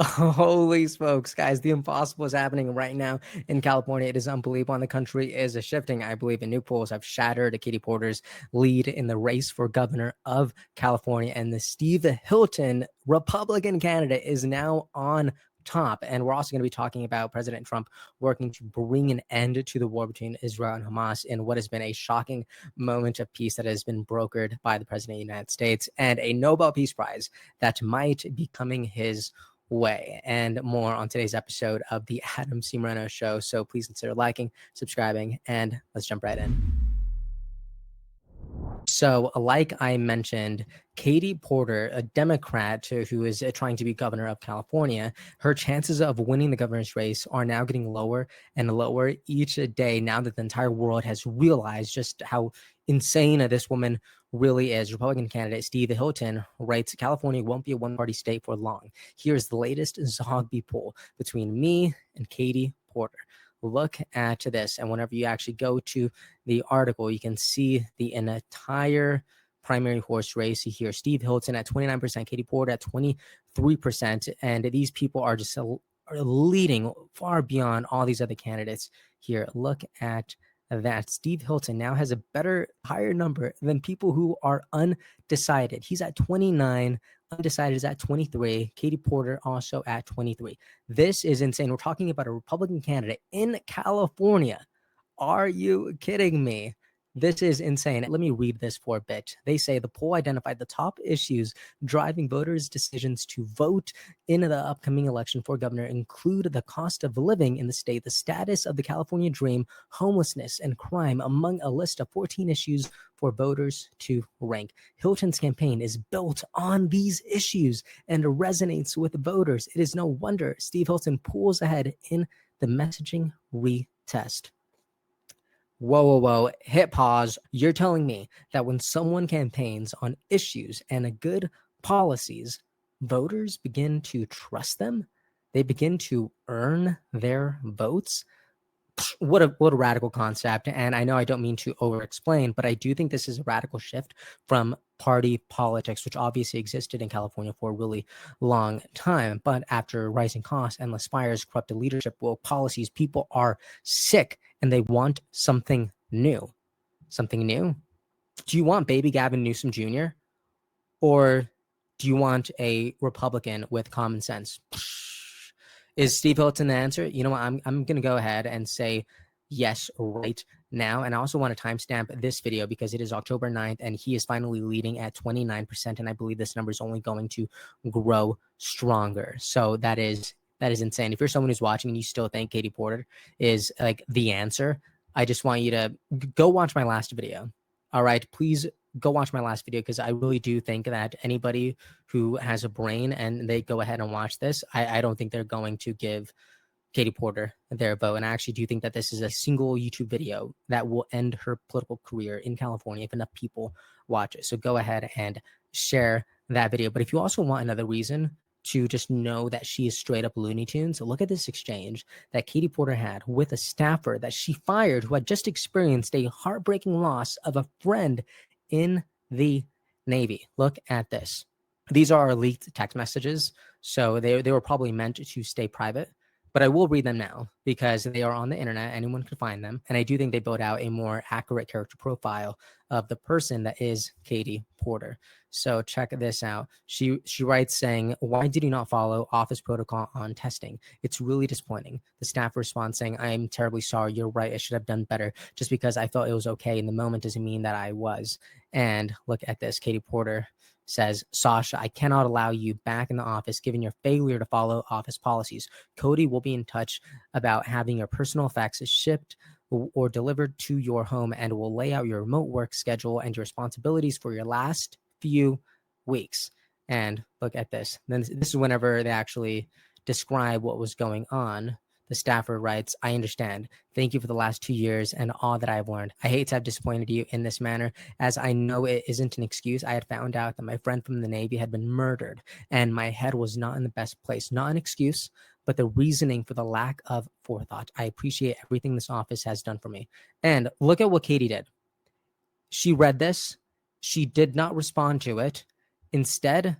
Holy smokes, guys. The impossible is happening right now in California. It is unbelievable. And the country is shifting. I believe in new polls have shattered Katie Porter's lead in the race for governor of California. And the Steve Hilton Republican candidate is now on top. And we're also going to be talking about President Trump working to bring an end to the war between Israel and Hamas in what has been a shocking moment of peace that has been brokered by the President of the United States, and a Nobel Peace Prize that might be coming his way, and more on today's episode of the Adam C. Moreno Show. So please consider liking, subscribing, and let's jump right in. So, like I mentioned, Katie Porter, a Democrat who is trying to be governor of California, her chances of winning the governor's race are now getting lower and lower each day now that the entire world has realized just how insane this woman really is. Republican candidate Steve Hilton writes, California won't be a one-party state for long. Here's the latest Zogby poll between me and Katie Porter. Look at this, and whenever you actually go to the article, you can see the entire primary horse race here. Steve Hilton at 29%, Katie Porter at 23%, and these people are just are leading far beyond all these other candidates here. Look at that. Steve Hilton now has a higher number than people who are undecided. He's at 29. Undecided is at 23. Katie Porter also at 23. This is insane. We're talking about a Republican candidate in California. Are you kidding me? This is insane. Let me read this for a bit. They say the poll identified the top issues driving voters' decisions to vote in the upcoming election for governor include the cost of living in the state, the status of the California dream, homelessness, and crime, among a list of 14 issues for voters to rank. Hilton's campaign is built on these issues and resonates with voters. It is no wonder Steve Hilton pulls ahead in the messaging retest. Whoa. Hit pause. You're telling me that when someone campaigns on issues and good policies, voters begin to trust them? They begin to earn their votes? What a radical concept. And I know I don't mean to over-explain, but I do think this is a radical shift from party politics, which obviously existed in California for a really long time. But after rising costs, endless fires, corrupted leadership, woke policies, people are sick and they want something new. Something new? Do you want baby Gavin Newsom Jr.? Or do you want a Republican with common sense? Is Steve Hilton the answer? You know what? I'm going to go ahead and say yes right now. And I also want to timestamp this video because it is October 9th and he is finally leading at 29%. And I believe this number is only going to grow stronger. So that is insane. If you're someone who's watching and you still think Katie Porter is like the answer, I just want you to go watch my last video. All right, please go watch my last video because I really do think that anybody who has a brain and they go ahead and watch this, I don't think they're going to give Katie Porter their vote. And I actually do think that this is a single YouTube video that will end her political career in California if enough people watch it. So go ahead and share that video. But if you also want another reason to just know that she is straight up Looney Tunes, look at this exchange that Katie Porter had with a staffer that she fired who had just experienced a heartbreaking loss of a friend in the Navy. Look at this. These are leaked text messages, so they were probably meant to stay private, but I will read them now because they are on the internet. Anyone can find them. And I do think they build out a more accurate character profile of the person that is Katie Porter. So check this out. She writes saying, why did you not follow office protocol on testing? It's really disappointing. The staff responds saying, I am terribly sorry. You're right. I should have done better. Just because I felt it was okay in the moment doesn't mean that I was. And look at this. Katie Porter says, Sasha, I cannot allow you back in the office given your failure to follow office policies. Cody will be in touch about having your personal effects shipped or delivered to your home and will lay out your remote work schedule and your responsibilities for your last few weeks. And look at this. Then this is whenever they actually describe what was going on. The staffer writes, I understand. Thank you for the last 2 years and all that I've learned. I hate to have disappointed you in this manner, as I know it isn't an excuse. I had found out that my friend from the Navy had been murdered, and my head was not in the best place. Not an excuse, but the reasoning for the lack of forethought. I appreciate everything this office has done for me. And look at what Katie did. She read this. She did not respond to it. Instead,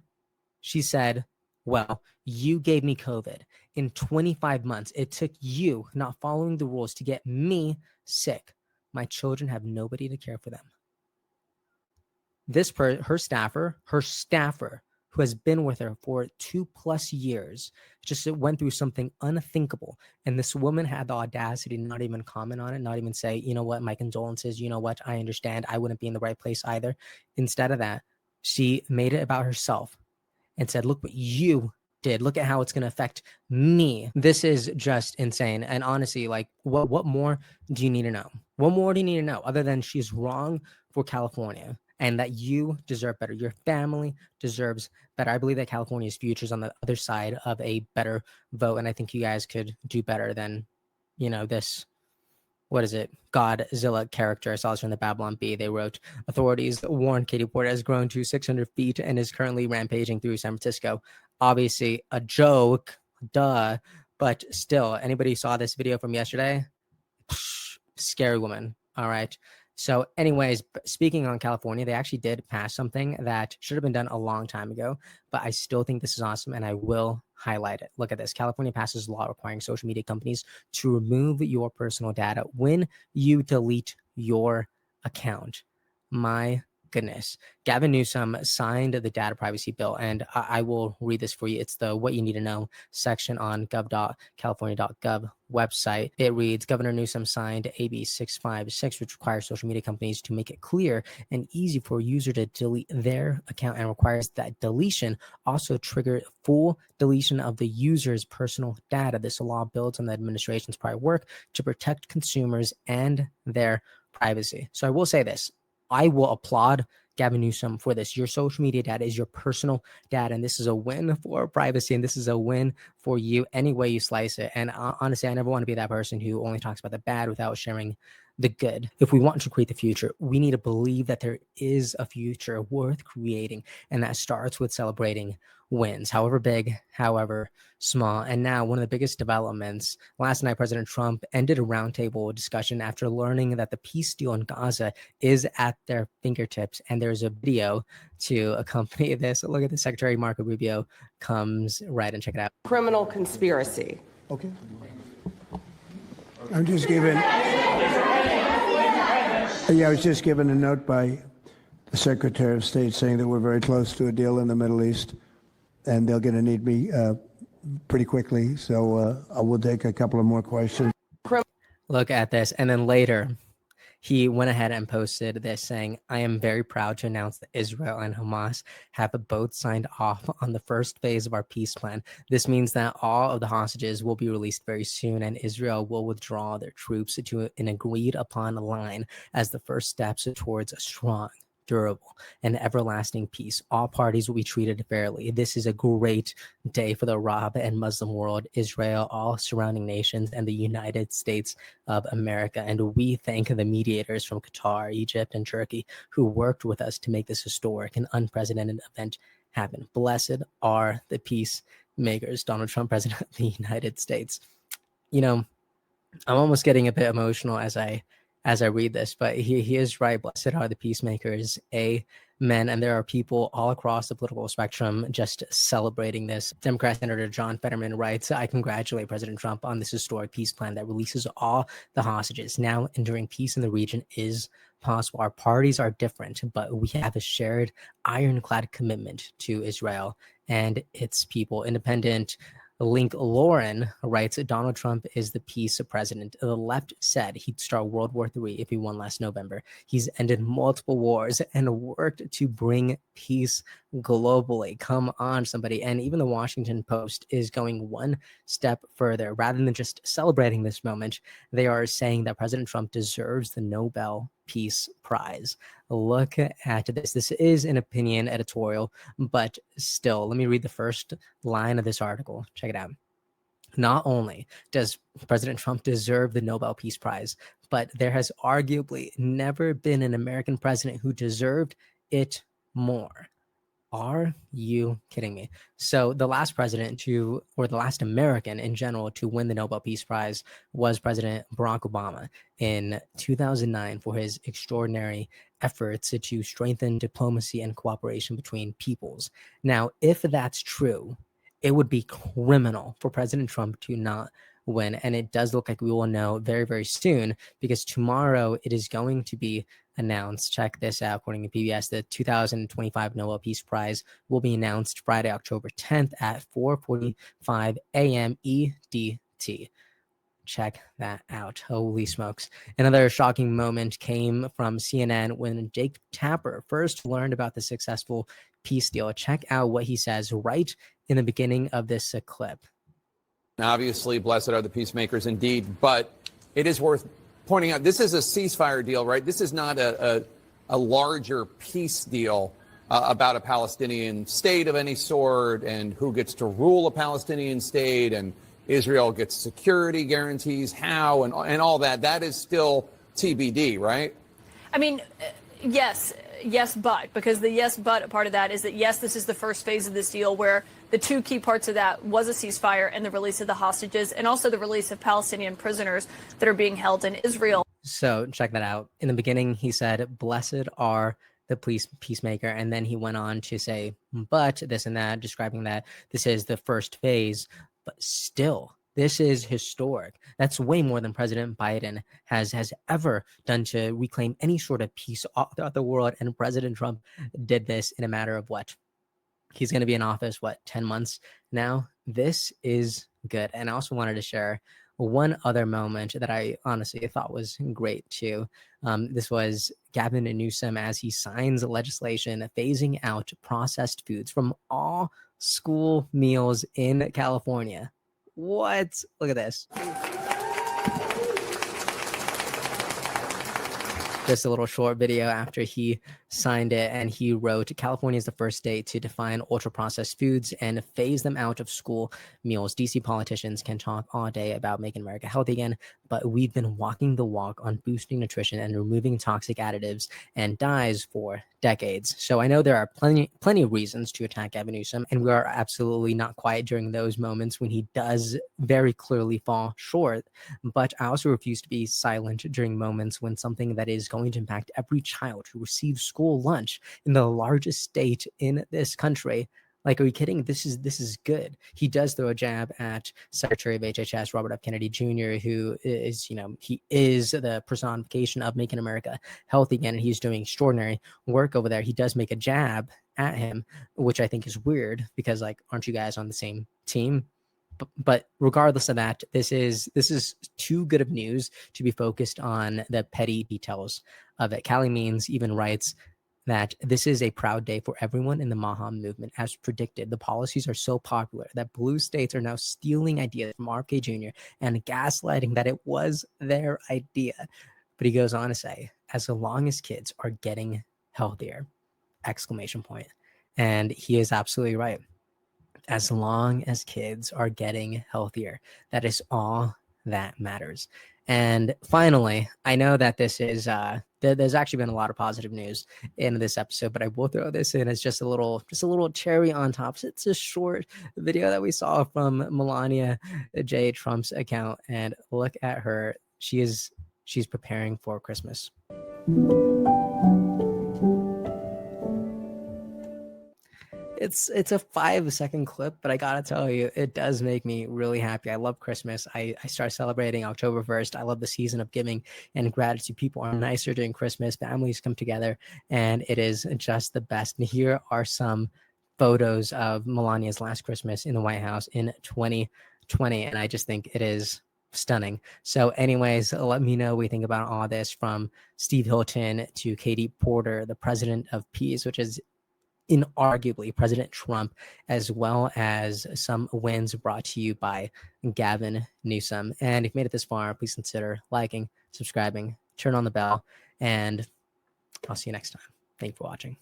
she said, Well, you gave me COVID. In 25 months, it took you not following the rules to get me sick. My children have nobody to care for them. Her staffer, who has been with her for 2+ years, just went through something unthinkable. And this woman had the audacity to not even comment on it, not even say, you know what, my condolences, you know what, I understand, I wouldn't be in the right place either. Instead of that, she made it about herself and said, look what you did. Look at how it's going to affect me. This is just insane. And honestly, like, what more do you need to know? What more do you need to know other than she's wrong for California and that you deserve better? Your family deserves better. I believe that California's future is on the other side of a better vote. And I think you guys could do better than, this, what is it, Godzilla character. I saw this from the Babylon Bee. They wrote, authorities warn Katie Porter has grown to 600 feet and is currently rampaging through San Francisco. Obviously a joke, duh, but still, anybody saw this video from yesterday? Scary woman. All right. So anyways, speaking on California, they actually did pass something that should have been done a long time ago, but I still think this is awesome and I will highlight it. Look at this. California passes a law requiring social media companies to remove your personal data when you delete your account. My goodness. Gavin Newsom signed the data privacy bill, and I will read this for you. It's the what you need to know section on gov.california.gov website. It reads, Governor Newsom signed AB 656, which requires social media companies to make it clear and easy for a user to delete their account, and requires that deletion also trigger full deletion of the user's personal data. This law builds on the administration's prior work to protect consumers and their privacy. So I will say this. I will applaud Gavin Newsom for this. Your social media data is your personal data, and this is a win for privacy, and this is a win for you any way you slice it. And honestly, I never want to be that person who only talks about the bad without sharing the good. If we want to create the future, we need to believe that there is a future worth creating, and that starts with celebrating wins, however big, however small. And now, one of the biggest developments, last night, President Trump ended a roundtable discussion after learning that the peace deal in Gaza is at their fingertips. And there's a video to accompany this. Look at the Secretary Marco Rubio comes right and check it out. Criminal conspiracy. Okay. I'm just given. Yeah, I was just given a note by the Secretary of State saying that we're very close to a deal in the Middle East, and they're going to need me pretty quickly. So I will take a couple of more questions. Look at this. And then later, he went ahead and posted this saying, I am very proud to announce that Israel and Hamas have both signed off on the first phase of our peace plan. This means that all of the hostages will be released very soon, and Israel will withdraw their troops to an agreed upon line as the first steps towards a strong, durable, and everlasting peace. All parties will be treated fairly. This is a great day for the Arab and Muslim world, Israel, all surrounding nations, and the United States of America. And we thank the mediators from Qatar, Egypt, and Turkey who worked with us to make this historic and unprecedented event happen. Blessed are the peacemakers. Donald Trump, President of the United States. I'm almost getting a bit emotional as I read this, but he is right. Blessed are the peacemakers. Amen. And there are people all across the political spectrum just celebrating this. Democrat Senator John Fetterman writes, I congratulate President Trump on this historic peace plan that releases all the hostages. Now enduring peace in the region is possible. Our parties are different, but we have a shared ironclad commitment to Israel and its people. Independent Link Lauren writes, Donald Trump is the peace president. The left said he'd start World War III if he won last November. He's ended multiple wars and worked to bring peace globally. Come on, somebody. And even the Washington Post is going one step further. Rather than just celebrating this moment, they are saying that President Trump deserves the Nobel Peace Prize. Look at this. This is an opinion editorial, but still, let me read the first line of this article. Check it out. Not only does President Trump deserve the Nobel Peace Prize, but there has arguably never been an American president who deserved it more. Are you kidding me? So the last president or the last American in general to win the Nobel Peace Prize was President Barack Obama in 2009 for his extraordinary efforts to strengthen diplomacy and cooperation between peoples. Now, if that's true, it would be criminal for President Trump to not win. And it does look like we will know very, very soon, because tomorrow it is going to be announced. Check this out. According to PBS, the 2025 Nobel Peace Prize will be announced Friday, October 10th at 4:45 a.m. EDT. Check that out. Holy smokes. Another shocking moment came from CNN when Jake Tapper first learned about the successful peace deal. Check out what he says right in the beginning of this clip. Obviously, blessed are the peacemakers indeed, but it is worth pointing out this is a ceasefire deal, right? This is not a larger peace deal about a Palestinian state of any sort and who gets to rule a Palestinian state, and Israel gets security guarantees, how, and all that. That is still TBD, right? I mean, yes, but, because the yes, but part of that is that, yes, this is the first phase of this deal where the two key parts of that was a ceasefire and the release of the hostages, and also the release of Palestinian prisoners that are being held in Israel. So check that out. In the beginning, he said, blessed are the peacemaker. And then he went on to say, but this and that, describing that this is the first phase. But still, this is historic. That's way more than President Biden has ever done to reclaim any sort of peace all throughout the world. And President Trump did this in a matter of what? He's going to be in office, 10 months now? This is good. And I also wanted to share one other moment that I honestly thought was great too. This was Gavin Newsom as he signs legislation phasing out processed foods from all school meals in California. What? Look at this. Just a little short video after he signed it, and he wrote, California is the first state to define ultra-processed foods and phase them out of school meals. DC politicians can talk all day about making America healthy again, but we've been walking the walk on boosting nutrition and removing toxic additives and dyes for decades. So I know there are plenty of reasons to attack Gavin Newsom, and we are absolutely not quiet during those moments when he does very clearly fall short. But I also refuse to be silent during moments when something that is going to impact every child who receives school lunch in the largest state in this country. Like, are you kidding? This is good. He does throw a jab at Secretary of HHS Robert F. Kennedy Jr., who is, he is the personification of making America healthy again, and he's doing extraordinary work over there. He does make a jab at him, which I think is weird because, aren't you guys on the same team? But regardless of that, this is too good of news to be focused on the petty details of it. Callie Means even writes that this is a proud day for everyone in the Maham movement. As predicted, the policies are so popular that blue states are now stealing ideas from RFK Jr. and gaslighting that it was their idea. But he goes on to say, as long as kids are getting healthier, ! And he is absolutely right. As long as kids are getting healthier, that is all that matters. And finally, I know that this is there's actually been a lot of positive news in this episode, but I will throw this in as just a little cherry on top. It's a short video that we saw from Melania J. Trump's account, and look at her. She's preparing for Christmas. It's a 5-second clip, but I gotta tell you, it does make me really happy. I love Christmas. I start celebrating October 1st. I love the season of giving and gratitude. People are nicer during Christmas. Families come together, and it is just the best. And here are some photos of Melania's last Christmas in the White House in 2020, and I just think it is stunning. So anyways, let me know what you think about all this, from Steve Hilton to Katie Porter, the president of Peace, which is inarguably President Trump, as well as some wins brought to you by Gavin Newsom. And if you made it this far, please consider liking, subscribing, turn on the bell, and I'll see you next time. Thank you for watching.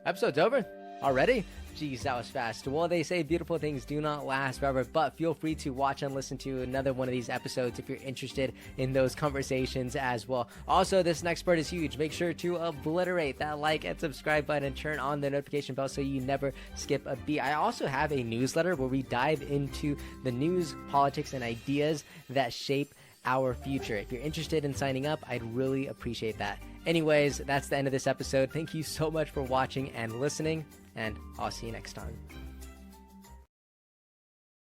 Episode's over already? Geez, that was fast. Well, they say beautiful things do not last forever, but feel free to watch and listen to another one of these episodes if you're interested in those conversations as well. Also, this next part is huge. Make sure to obliterate that like and subscribe button and turn on the notification bell so you never skip a beat. I also have a newsletter where we dive into the news, politics, and ideas that shape our future. If you're interested in signing up, I'd really appreciate that. Anyways, that's the end of this episode. Thank you so much for watching and listening, and I'll see you next time.